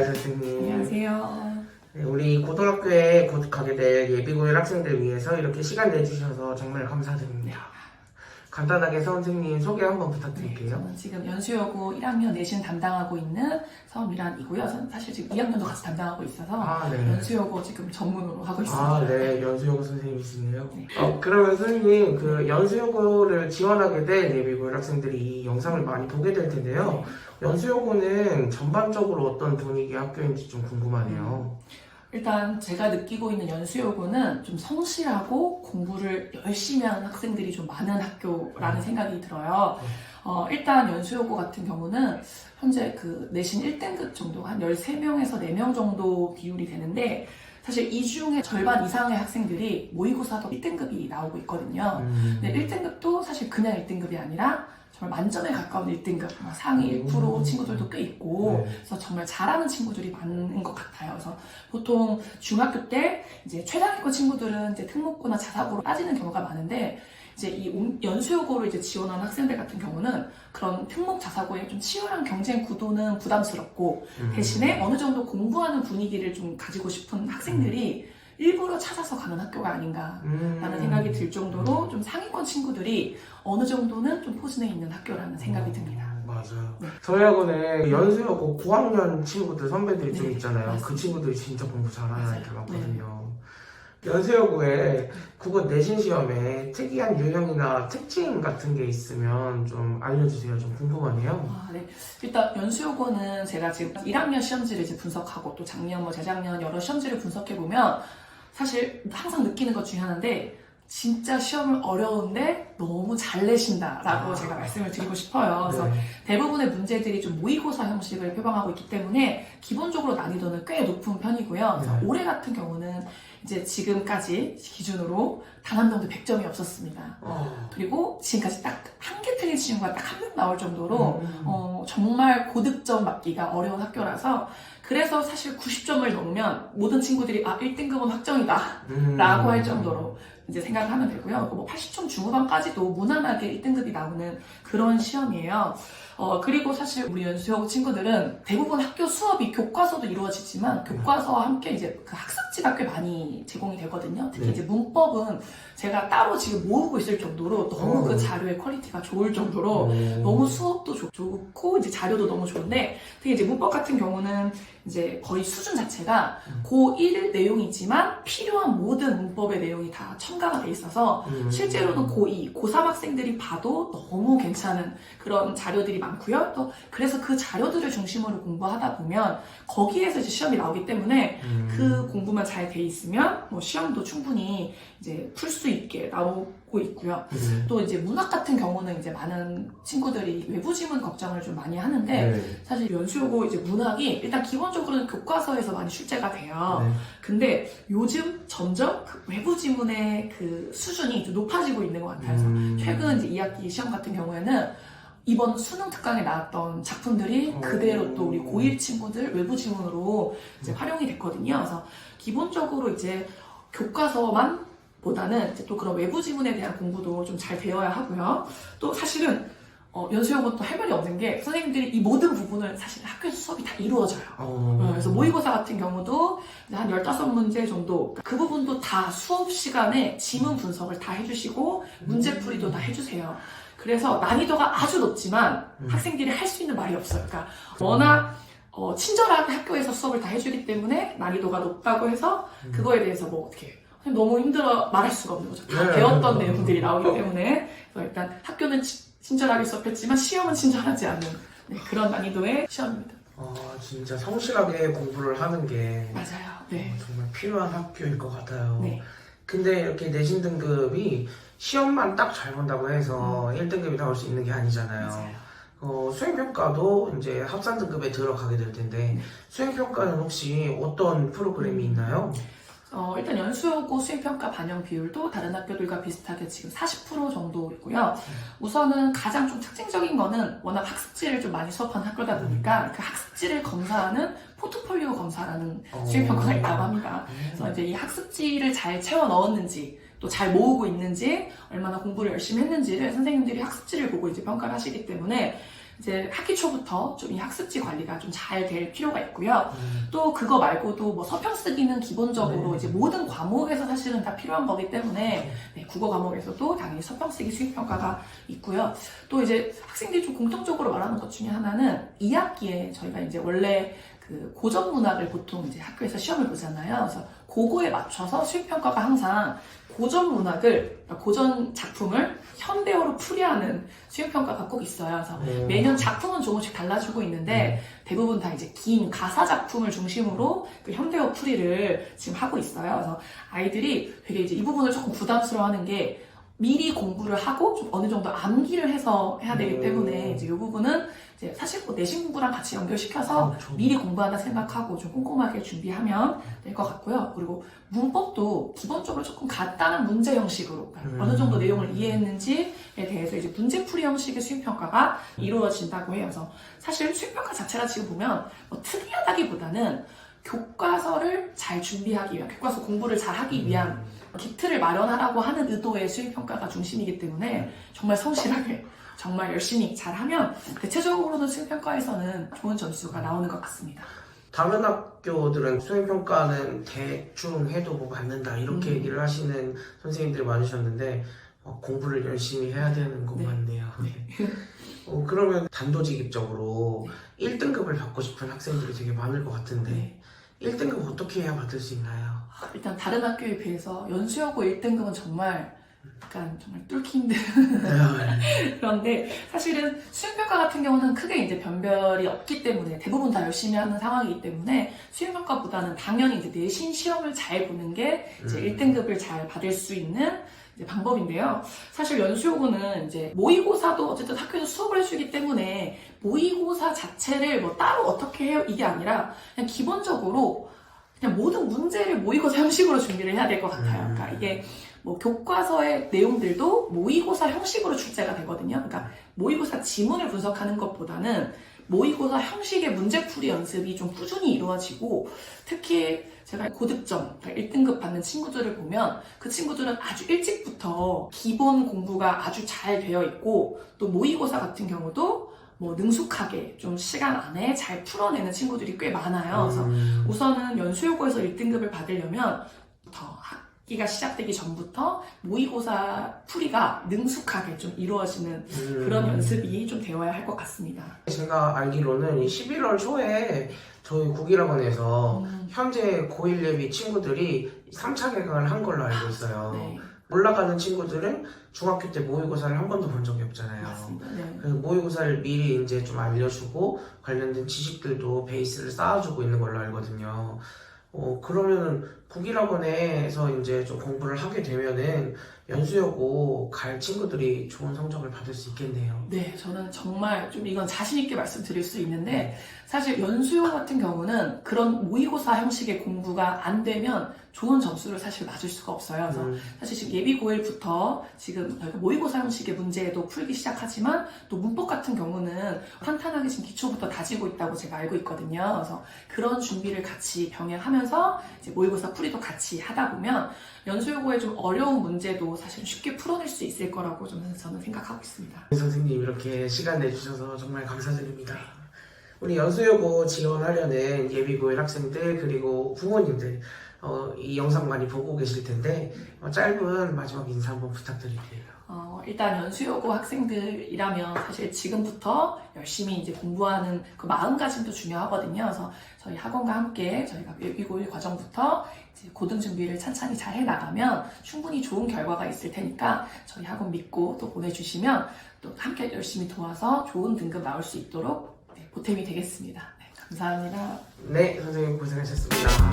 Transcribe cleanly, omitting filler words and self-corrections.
선생님. 안녕하세요. 네, 우리 고등학교에 곧 가게 될 예비고일 학생들 위해서 이렇게 시간 내주셔서 정말 감사드립니다. 간단하게 선생님 소개 한번 부탁드릴게요. 저는 지금 연수여고 1학년 내신 담당하고 있는 서미란이고요. 사실 지금 2학년도 같이 담당하고 있어서 네. 연수여고 지금 전문으로 하고 있습니다. 네, 연수여고 선생님이시네요. 네. 그러면 선생님, 그 연수여고를 지원하게 될 예비고일 학생들이 이 영상을 많이 보게 될 텐데요. 연수여고는 전반적으로 어떤 분위기 학교인지 좀 궁금하네요. 일단 제가 느끼고 있는 연수여고는 좀 성실하고 공부를 열심히 하는 학생들이 좀 많은 학교라는 생각이 들어요. 일단 연수여고 같은 경우는 현재 그 내신 1등급 정도 한 13명에서 4명 정도 비율이 되는데 사실 이 중에 절반 이상의 학생들이 모의고사도 1등급이 나오고 있거든요. 근데 1등급도 사실 그냥 1등급이 아니라 정말 만점에 가까운 1등급, 상위 1% 친구들도 꽤 있고, 그래서 정말 잘하는 친구들이 많은 것 같아요. 그래서 보통 중학교 때 이제 최상위권 친구들은 이제 특목고나 자사고로 빠지는 경우가 많은데, 이제 이 연수여고를 이제 지원하는 학생들 같은 경우는 그런 특목 자사고의 좀 치열한 경쟁 구도는 부담스럽고, 대신에 어느 정도 공부하는 분위기를 좀 가지고 싶은 학생들이 일부러 찾아서 가는 학교가 아닌가라는 생각이 들 정도로 좀 상위권 친구들이 어느 정도는 좀 포진해 있는 학교라는 생각이 듭니다. 맞아요. 네. 저희 학원에 연수여고 9학년 친구들, 선배들이 좀 있잖아요. 맞습니다. 그 친구들이 진짜 공부 잘하는 맞아요. 아이들 많거든요. 연수여고에 국어 내신 시험에 특이한 유형이나 특징 같은 게 있으면 좀 알려주세요. 좀 궁금하네요. 네. 일단 연수여고는 제가 지금 1학년 시험지를 이제 분석하고 또 작년, 재작년 여러 시험지를 분석해보면 사실 항상 느끼는 것 중에 하나인데 진짜 시험을 어려운데 너무 잘 내신다라고 제가 말씀을 드리고 싶어요. 그래서 대부분의 문제들이 좀 모의고사 형식을 표방하고 있기 때문에 기본적으로 난이도는 꽤 높은 편이고요. 그래서 올해 같은 경우는 이제 지금까지 기준으로 단 한 명도 100점이 없었습니다. 그리고 지금까지 딱 한 개 틀린 친구가 딱 한 명 나올 정도로 정말 고득점 맞기가 어려운 학교라서 그래서 사실 90점을 넘으면 모든 친구들이 1등급은 확정이다 라고 할 정도로 이제 생각을 하면 되고요. 뭐 80점 중후반까지도 무난하게 1등급이 나오는 그런 시험이에요. 그리고 사실 우리 연수여고 친구들은 대부분 학교 수업이 교과서도 이루어지지만 교과서와 함께 이제 그 학습지가 꽤 많이 제공이 되거든요. 특히 이제 문법은 제가 따로 지금 모으고 있을 정도로 너무 그 자료의 퀄리티가 좋을 정도로 너무 수업도 좋고 이제 자료도 너무 좋은데 특히 이제 문법 같은 경우는 이제 거의 수준 자체가 고1 내용이지만 필요한 모든 문법의 내용이 다 첨가가 돼 있어서 실제로는 고2, 고3 학생들이 봐도 너무 괜찮은 그런 자료들이 많고요. 또 그래서 그 자료들을 중심으로 공부하다 보면 거기에서 이제 시험이 나오기 때문에 그 공부만 잘 돼 있으면 뭐 시험도 충분히 이제 풀 수 있게 나오고 있고요. 또 이제 문학 같은 경우는 이제 많은 친구들이 외부 지문 걱정을 좀 많이 하는데 사실 연수여고 이제 문학이 일단 기본적으로는 교과서에서 많이 출제가 돼요. 근데 요즘 점점 그 외부 지문의 그 수준이 좀 높아지고 있는 것 같아요. 그래서 최근 이제 2학기 시험 같은 경우에는 이번 수능 특강에 나왔던 작품들이 그대로 또 우리 고1 친구들 외부 지문으로 이제 활용이 됐거든요. 그래서 기본적으로 이제 교과서만 보다는 이제 또 그런 외부 지문에 대한 공부도 좀 잘 되어야 하고요. 또 사실은 연수여고 또 할 말이 없는 게 선생님들이 이 모든 부분을 사실 학교에서 수업이 다 이루어져요. 그래서 모의고사 같은 경우도 한 15문제 정도 그 부분도 다 수업 시간에 지문 분석을 다 해주시고 문제풀이도 다 해주세요. 그래서 난이도가 아주 높지만 학생들이 할 수 있는 말이 없어요. 그러니까 워낙 친절하게 학교에서 수업을 다 해주기 때문에 난이도가 높다고 해서 그거에 대해서 뭐 어떻게 너무 힘들어 말할 수가 없는 거죠. 다 배웠던 내용들이 나오기 때문에 그래서 일단 학교는 친절하게 수업했지만 시험은 친절하지 않은 그런 난이도의 시험입니다. 진짜 성실하게 공부를 하는 게 맞아요. 정말 필요한 학교일 것 같아요. 네. 근데 이렇게 내신 등급이 시험만 딱 잘 본다고 해서 1등급이 나올 수 있는 게 아니잖아요. 맞아요. 수행평가도 이제 합산 등급에 들어가게 될 텐데 수행평가는 혹시 어떤 프로그램이 있나요? 일단 연수여고 수행평가 반영 비율도 다른 학교들과 비슷하게 지금 40% 정도 있고요. 우선은 가장 좀 특징적인 거는 워낙 학습지를 좀 많이 수업하는 학교다 보니까 그 학습지를 검사하는 포트폴리오 검사라는 수행평가가 있다고 합니다. 그래서 이제 이 학습지를 잘 채워 넣었는지 또 잘 모으고 있는지 얼마나 공부를 열심히 했는지를 선생님들이 학습지를 보고 이제 평가를 하시기 때문에 이제 학기 초부터 좀 이 학습지 관리가 좀 잘 될 필요가 있고요. 또 그거 말고도 뭐 서평 쓰기는 기본적으로 이제 모든 과목에서 사실은 다 필요한 거기 때문에 네, 국어 과목에서도 당연히 서평 쓰기 수익 평가가 있고요. 또 이제 학생들이 좀 공통적으로 말하는 것 중에 하나는 2학기에 저희가 이제 원래 그 고전 문학을 보통 이제 학교에서 시험을 보잖아요. 그래서 그거에 맞춰서 수익 평가가 항상 고전 문학을, 그러니까 고전 작품을 현대어로 풀이하는 수익 평가가 꼭 있어요. 그래서 매년 작품은 조금씩 달라지고 있는데 대부분 다 이제 긴 가사 작품을 중심으로 그 현대어 풀이를 지금 하고 있어요. 그래서 아이들이 되게 이제 이 부분을 조금 부담스러워하는 게 미리 공부를 하고 좀 어느 정도 암기를 해서 해야 되기 때문에 이제 이 부분은 이제 사실 뭐 내신 공부랑 같이 연결시켜서 그렇죠. 미리 공부한다 생각하고 좀 꼼꼼하게 준비하면 될 것 같고요. 그리고 문법도 기본적으로 조금 간단한 문제 형식으로 그러니까 어느 정도 내용을 이해했는지에 대해서 이제 문제풀이 형식의 수익평가가 이루어진다고 해요. 그래서 사실 수익평가 자체가 지금 보면 뭐 특이하다기보다는 교과서를 잘 준비하기 위한, 교과서 공부를 잘 하기 위한 기틀을 마련하라고 하는 의도의 수익평가가 중심이기 때문에 정말 성실하게 정말 열심히 잘하면 대체적으로는 수익평가에서는 좋은 점수가 나오는 것 같습니다. 다른 학교들은 수행평가는 대충 해도 뭐 받는다 이렇게 얘기를 하시는 선생님들이 많으셨는데 공부를 열심히 해야 되는 것 네. 같네요. 그러면 단도직입적으로 1등급을 받고 싶은 학생들이 되게 많을 것 같은데 네. 1등급 어떻게 해야 받을 수 있나요? 일단 다른 학교에 비해서 연수여고 1등급은 정말 약간 정말 뚫기 힘든 그런데 사실은 수행평가 같은 경우는 크게 이제 변별이 없기 때문에 대부분 다 열심히 하는 상황이기 때문에 수행평가보다는 당연히 이제 내신 시험을 잘 보는 게 이제 1등급을 잘 받을 수 있는 이제 방법인데요. 사실 연수여고는 이제 모의고사도 어쨌든 학교에서 수업을 해주기 때문에 모의고사 자체를 뭐 따로 어떻게 해요? 이게 아니라 그냥 기본적으로 그냥 모든 문제를 모의고사 형식으로 준비를 해야 될 것 같아요. 그러니까 이게 뭐 교과서의 내용들도 모의고사 형식으로 출제가 되거든요. 그러니까 모의고사 지문을 분석하는 것보다는 모의고사 형식의 문제풀이 연습이 좀 꾸준히 이루어지고 특히 제가 고득점, 그러니까 1등급 받는 친구들을 보면 그 친구들은 아주 일찍부터 기본 공부가 아주 잘 되어 있고 또 모의고사 같은 경우도 뭐 능숙하게 좀 시간 안에 잘 풀어내는 친구들이 꽤 많아요. 그래서 우선은 연수여고에서 1등급을 받으려면 더 학기가 시작되기 전부터 모의고사 풀이가 능숙하게 좀 이루어지는 그런 연습이 좀 되어야 할 것 같습니다. 제가 알기로는 이 11월 초에 저희 국일학원에서 현재 고1 예비 친구들이 3차 개강을 한 걸로 알고 있어요. 네, 올라가는 친구들은 중학교 때 모의고사를 한 번도 본 적이 없잖아요. 맞습니다. 네. 그 모의고사를 미리 이제 좀 알려주고 관련된 지식들도 베이스를 쌓아주고 있는 걸로 알거든요. 그러면 국일학원에서 이제 좀 공부를 하게 되면은 연수여고 갈 친구들이 좋은 성적을 받을 수 있겠네요. 네, 저는 정말 좀 이건 자신있게 말씀드릴 수 있는데 사실 연수여고 같은 경우는 그런 모의고사 형식의 공부가 안 되면 좋은 점수를 사실 맞을 수가 없어요. 그래서 사실 지금 예비 고1부터 지금 저희가 모의고사 형식의 문제도 풀기 시작하지만 또 문법 같은 경우는 탄탄하게 지금 기초부터 다지고 있다고 제가 알고 있거든요. 그래서 그런 준비를 같이 병행하면서 이제 모의고사 풀이도 같이 하다 보면 연수여고의 좀 어려운 문제도 사실 쉽게 풀어낼 수 있을 거라고 저는 생각하고 있습니다. 선생님 이렇게 시간 내주셔서 정말 감사드립니다. 우리 연수여고 지원하려는 예비 고1 학생들 그리고 부모님들 이 영상 많이 보고 계실 텐데 짧은 마지막 인사 한번 부탁드릴게요. 일단 연수여고 학생들이라면 사실 지금부터 열심히 이제 공부하는 그 마음가짐도 중요하거든요. 그래서 저희 학원과 함께 저희가 예비고1 과정부터 이제 고등 준비를 찬찬히 잘 해나가면 충분히 좋은 결과가 있을 테니까 저희 학원 믿고 또 보내주시면 또 함께 열심히 도와서 좋은 등급 나올 수 있도록 보탬이 되겠습니다. 네, 감사합니다. 네, 선생님 고생하셨습니다.